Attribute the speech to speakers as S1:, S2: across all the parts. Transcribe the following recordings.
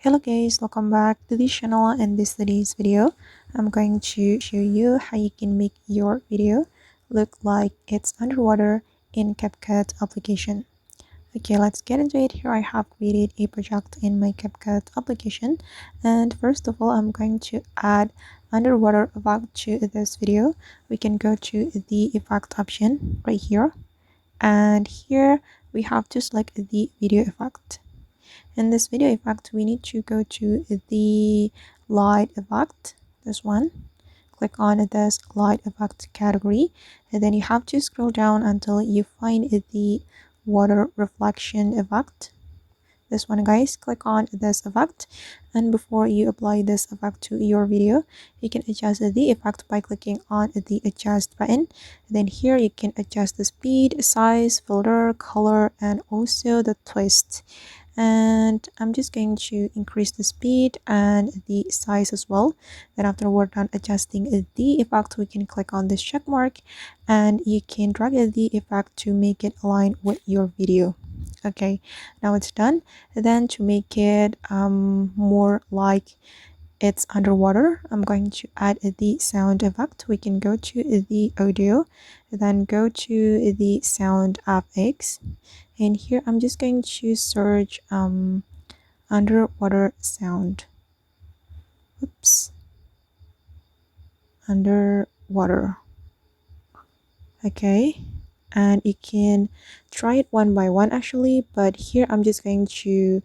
S1: Hello guys, welcome back to the channel. In today's video, I'm going to show you how you can make your video look like it's underwater in CapCut application. Okay, let's get into it. Here I have created a project in my CapCut application, and first of all I'm going to add underwater effect to this video. We can go to the effect option right here, and here we have to select the video effect. In this video effect, we need to go to the light effect, this one. Click on this light effect category, and then you have to scroll down until you find the water reflection effect. This one, guys. Click on this effect, and before you apply this effect to your video, you can adjust the effect by clicking on the adjust button. Then here you can adjust the speed, size, filter, color, and also the twist. And I'm just going to increase the speed and the size as well. Then after we're done adjusting the effect, we can click on this check mark and you can drag the effect to make it align with your video. Okay, now it's done. Then to make it more like it's underwater, I'm going to add the sound effect. We can go to the audio, then go to the sound FX, and here I'm just going to search underwater sound. Oops, underwater. Okay, and you can try it one by one actually, but here I'm just going to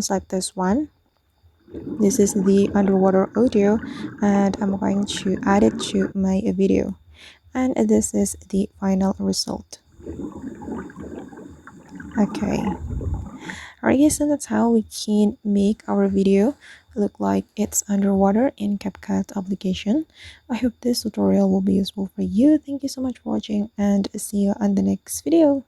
S1: select this one. This is the underwater audio, and I'm going to add it to my video, and this is the final result. Okay, alright guys, so that's how we can make our video look like it's underwater in CapCut application. I hope this tutorial will be useful for you. Thank you so much for watching, and see you on the next video.